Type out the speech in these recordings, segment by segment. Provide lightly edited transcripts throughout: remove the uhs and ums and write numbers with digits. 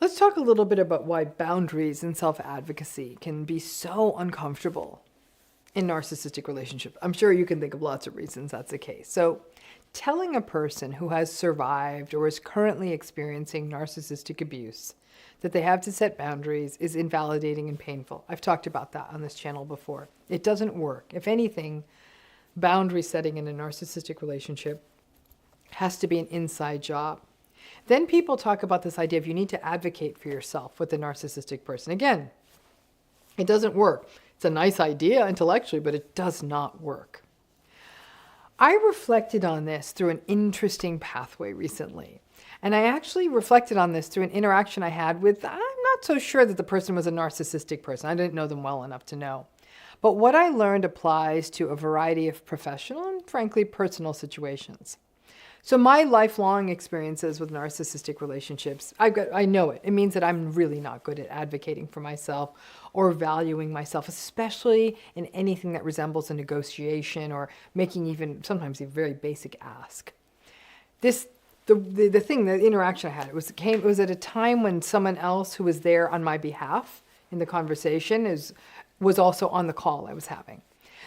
Let's talk a little bit about why boundaries and self-advocacy can be so uncomfortable in narcissistic relationships. I'm sure you can think of lots of reasons that's the case. So telling a person who has survived or is currently experiencing narcissistic abuse that they have to set boundaries is invalidating and painful. I've talked about that on this channel before. It doesn't work. If anything, boundary setting in a narcissistic relationship has to be an inside job. Then people talk about this idea of you need to advocate for yourself with a narcissistic person. Again, it doesn't work. It's a nice idea intellectually, but it does not work. I reflected on this through an interesting pathway recently. And I actually reflected on this through an interaction I had with, I'm not so sure that the person was a narcissistic person. I didn't know them well enough to know. But what I learned applies to a variety of professional and frankly personal situations. So my lifelong experiences with narcissistic relationships, I know it. It means that I'm really not good at advocating for myself or valuing myself, especially in anything that resembles a negotiation or making even sometimes a very basic ask. The interaction I had, it was at a time when someone else who was there on my behalf in the conversation was also on the call I was having.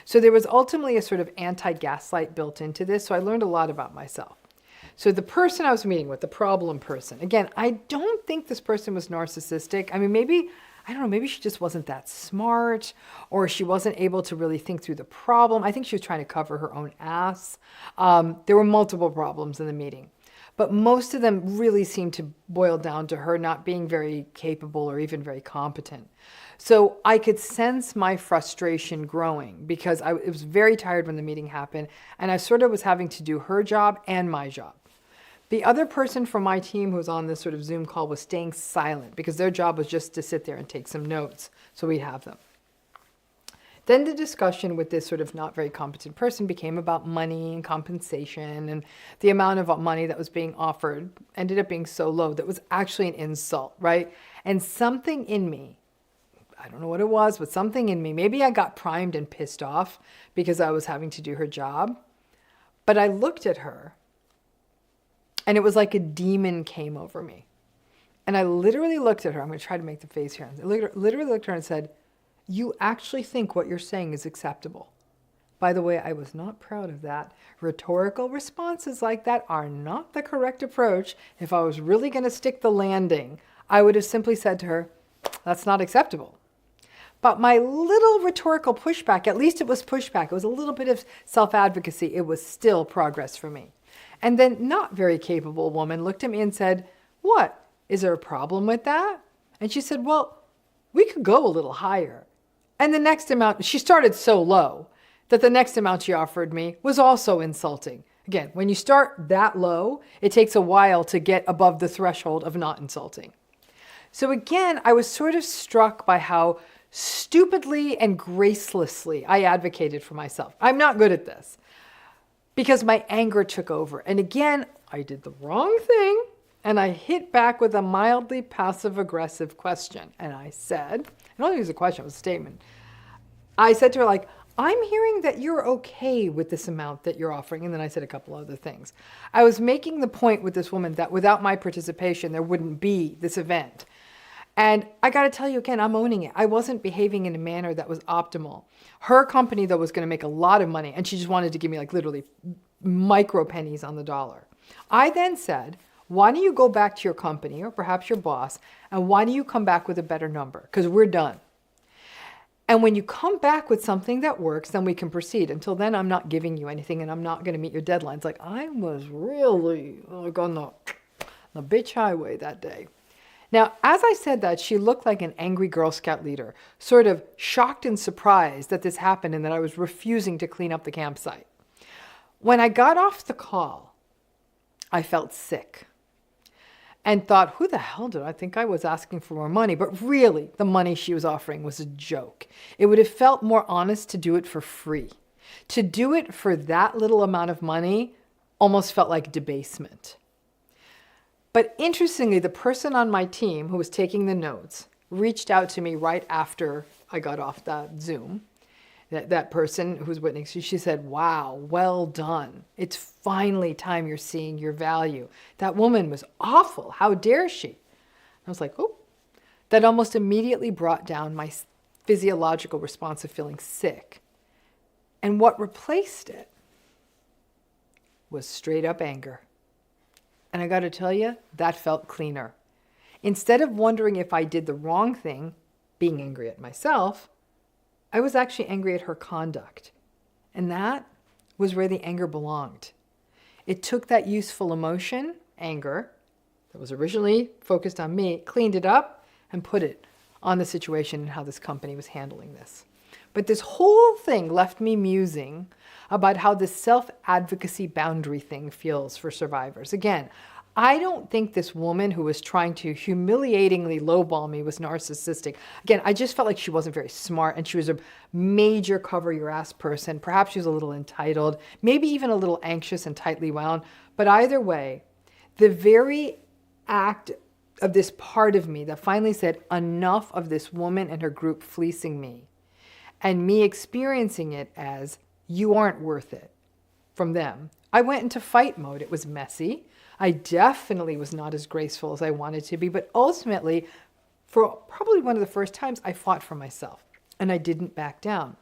So there was ultimately a sort of anti-gaslight built into this. So I learned a lot about myself. So the person I was meeting with, the problem person, again, I don't think this person was narcissistic. I mean, maybe, I don't know, maybe she just wasn't that smart or she wasn't able to really think through the problem. I think she was trying to cover her own ass. There were multiple problems in the meeting, but most of them really seemed to boil down to her not being very capable or even very competent. So I could sense my frustration growing because I was very tired when the meeting happened and I sort of was having to do her job and my job. The other person from my team who was on this sort of Zoom call was staying silent because their job was just to sit there and take some notes so we'd have them. Then the discussion with this sort of not very competent person became about money and compensation, and the amount of money that was being offered ended up being so low that was actually an insult, right? And something in me, I don't know what it was, but something in me, maybe I got primed and pissed off because I was having to do her job, but I looked at her and it was like a demon came over me. And I literally looked at her. I'm going to try to make the face here. I literally looked at her and said, "You actually think what you're saying is acceptable." By the way, I was not proud of that. Rhetorical responses like that are not the correct approach. If I was really going to stick the landing, I would have simply said to her, "That's not acceptable." But my little rhetorical pushback, at least it was pushback. It was a little bit of self-advocacy. It was still progress for me. And then not very capable woman looked at me and said, "What? Is there a problem with that?" And she said, "Well, we could go a little higher." And the next amount, she started so low that the next amount she offered me was also insulting. Again, when you start that low, it takes a while to get above the threshold of not insulting. So again, I was sort of struck by how stupidly and gracelessly I advocated for myself. I'm not good at this because my anger took over. And again, I did the wrong thing and I hit back with a mildly passive-aggressive question. And I said, I don't think it was a question, it was a statement. I said to her, like, "I'm hearing that you're okay with this amount that you're offering." And then I said a couple other things. I was making the point with this woman that without my participation, there wouldn't be this event. And I got to tell you again, I'm owning it. I wasn't behaving in a manner that was optimal. Her company, though, was going to make a lot of money, and she just wanted to give me like literally micro pennies on the dollar. I then said, "Why don't you go back to your company or perhaps your boss, and why don't you come back with a better number? Because we're done. And when you come back with something that works, then we can proceed. Until then, I'm not giving you anything, and I'm not going to meet your deadlines." Like, I was really like on the bitch highway that day. Now, as I said that, she looked like an angry Girl Scout leader, sort of shocked and surprised that this happened and that I was refusing to clean up the campsite. When I got off the call, I felt sick and thought, who the hell did I think I was asking for more money? But really, the money she was offering was a joke. It would have felt more honest to do it for free. To do it for that little amount of money almost felt like debasement. But interestingly, the person on my team who was taking the notes reached out to me right after I got off that Zoom. That person who was witnessing, she said, "Wow, well done. It's finally time you're seeing your value. That woman was awful. How dare she?" I was like, oh, that almost immediately brought down my physiological response of feeling sick. And what replaced it was straight up anger. And I got to tell you, that felt cleaner. Instead of wondering if I did the wrong thing, being angry at myself, I was actually angry at her conduct. And that was where the anger belonged. It took that useful emotion, anger, that was originally focused on me, cleaned it up, and put it on the situation and how this company was handling this. But this whole thing left me musing about how this self-advocacy boundary thing feels for survivors. Again, I don't think this woman who was trying to humiliatingly lowball me was narcissistic. Again, I just felt like she wasn't very smart and she was a major cover your ass person. Perhaps she was a little entitled, maybe even a little anxious and tightly wound. But either way, the very act of this part of me that finally said enough of this woman and her group fleecing me, and me experiencing it as you aren't worth it from them, I went into fight mode. It was messy. I definitely was not as graceful as I wanted to be, but ultimately, for probably one of the first times, I fought for myself and I didn't back down.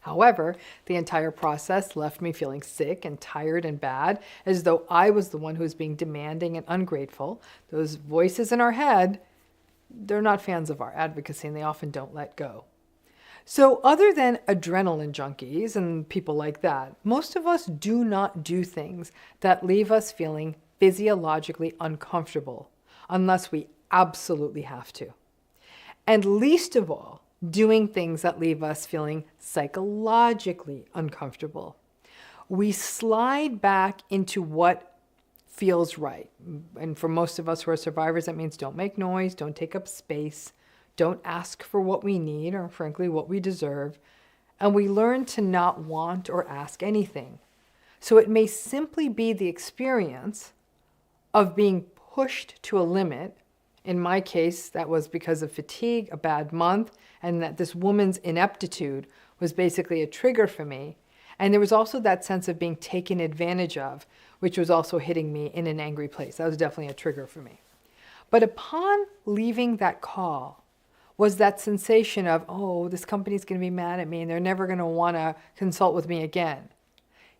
However, the entire process left me feeling sick and tired and bad, as though I was the one who was being demanding and ungrateful. Those voices in our head, they're not fans of our advocacy and they often don't let go. So other than adrenaline junkies and people like that, most of us do not do things that leave us feeling physiologically uncomfortable unless we absolutely have to. And least of all, doing things that leave us feeling psychologically uncomfortable. We slide back into what feels right. And for most of us who are survivors, that means don't make noise, don't take up space, don't ask for what we need or frankly what we deserve. And we learn to not want or ask anything. So it may simply be the experience of being pushed to a limit. In my case, that was because of fatigue, a bad month, and that this woman's ineptitude was basically a trigger for me. And there was also that sense of being taken advantage of, which was also hitting me in an angry place. That was definitely a trigger for me. But upon leaving that call was that sensation of, oh, this company's going to be mad at me and they're never going to want to consult with me again.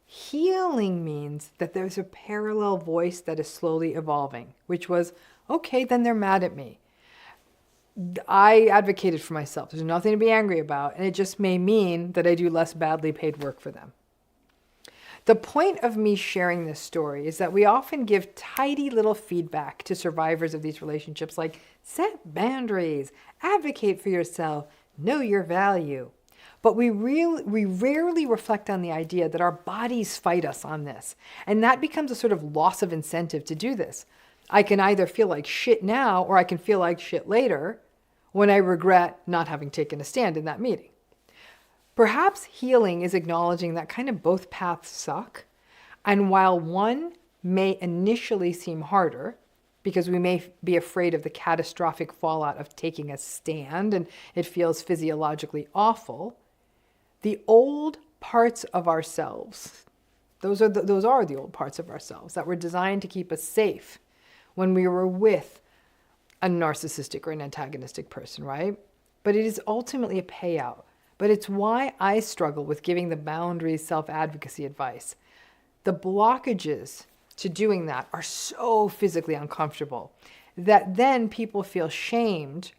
Healing means that there's a parallel voice that is slowly evolving, which was, okay, then they're mad at me. I advocated for myself. There's nothing to be angry about, and it just may mean that I do less badly paid work for them. The point of me sharing this story is that we often give tidy little feedback to survivors of these relationships, like set boundaries, advocate for yourself, know your value. But we rarely reflect on the idea that our bodies fight us on this. And that becomes a sort of loss of incentive to do this. I can either feel like shit now or I can feel like shit later when I regret not having taken a stand in that meeting. Perhaps healing is acknowledging that kind of both paths suck. And while one may initially seem harder, because we may be afraid of the catastrophic fallout of taking a stand and it feels physiologically awful, the old parts of ourselves, those are the old parts of ourselves that were designed to keep us safe when we were with a narcissistic or an antagonistic person, right? But it is ultimately a payout. But it's why I struggle with giving the boundaries self-advocacy advice. The blockages to doing that are so physically uncomfortable that then people feel shamed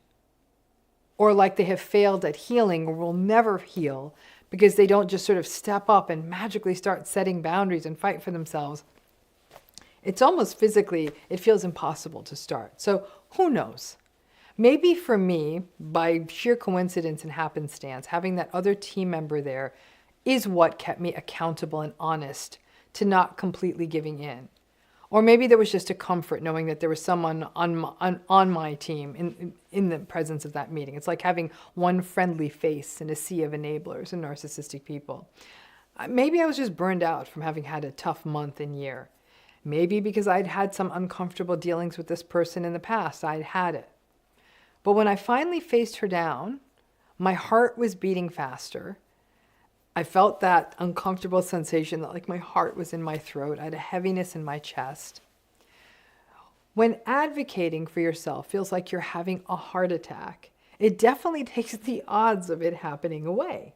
or like they have failed at healing or will never heal because they don't just sort of step up and magically start setting boundaries and fight for themselves. It's almost physically, it feels impossible to start. So who knows? Maybe for me, by sheer coincidence and happenstance, having that other team member there is what kept me accountable and honest to not completely giving in. Or maybe there was just a comfort knowing that there was someone on my team in the presence of that meeting. It's like having one friendly face in a sea of enablers and narcissistic people. Maybe I was just burned out from having had a tough month and year. Maybe because I'd had some uncomfortable dealings with this person in the past. I'd had it. But when I finally faced her down, my heart was beating faster. I felt that uncomfortable sensation that like my heart was in my throat. I had a heaviness in my chest. When advocating for yourself feels like you're having a heart attack, it definitely takes the odds of it happening away.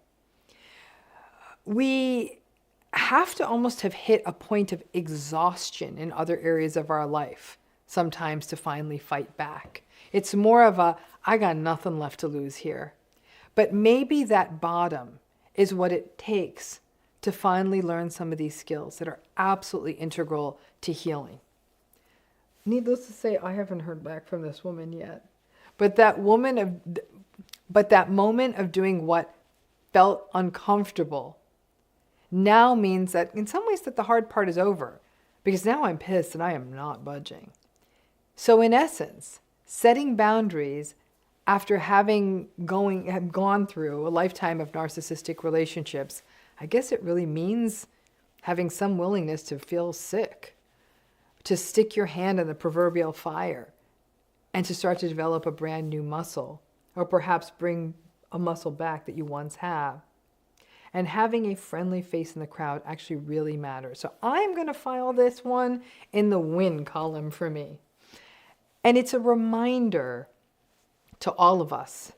We have to almost have hit a point of exhaustion in other areas of our life sometimes to finally fight back. It's more of a, I got nothing left to lose here. But maybe that bottom is what it takes to finally learn some of these skills that are absolutely integral to healing. Needless to say, I haven't heard back from this woman yet. But that moment of doing what felt uncomfortable now means that in some ways that the hard part is over, because now I'm pissed and I am not budging. So in essence, setting boundaries after having gone through a lifetime of narcissistic relationships, I guess it really means having some willingness to feel sick, to stick your hand in the proverbial fire, and to start to develop a brand new muscle, or perhaps bring a muscle back that you once have. And having a friendly face in the crowd actually really matters. So I'm going to file this one in the win column for me. And it's a reminder to all of us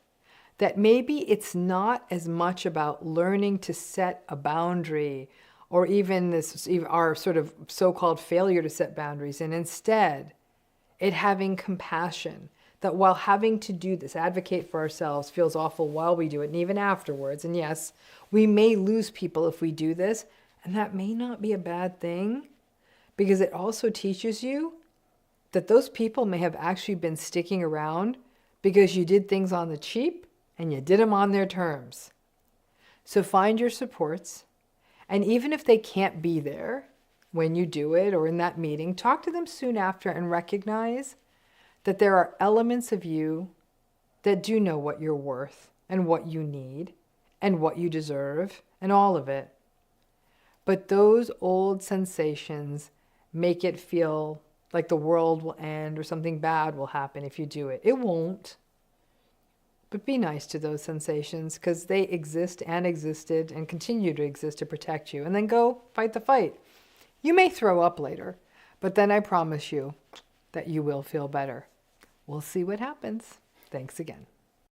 that maybe it's not as much about learning to set a boundary or even our sort of so-called failure to set boundaries, and instead it having compassion that while having to do this, advocate for ourselves, feels awful while we do it and even afterwards. And yes, we may lose people if we do this, and that may not be a bad thing, because it also teaches you that those people may have actually been sticking around because you did things on the cheap and you did them on their terms. So find your supports, and even if they can't be there when you do it or in that meeting, talk to them soon after and recognize that there are elements of you that do know what you're worth and what you need and what you deserve and all of it. But those old sensations make it feel like the world will end or something bad will happen if you do it. It won't. But be nice to those sensations, because they exist and existed and continue to exist to protect you. And then go fight the fight. You may throw up later, but then I promise you that you will feel better. We'll see what happens. Thanks again.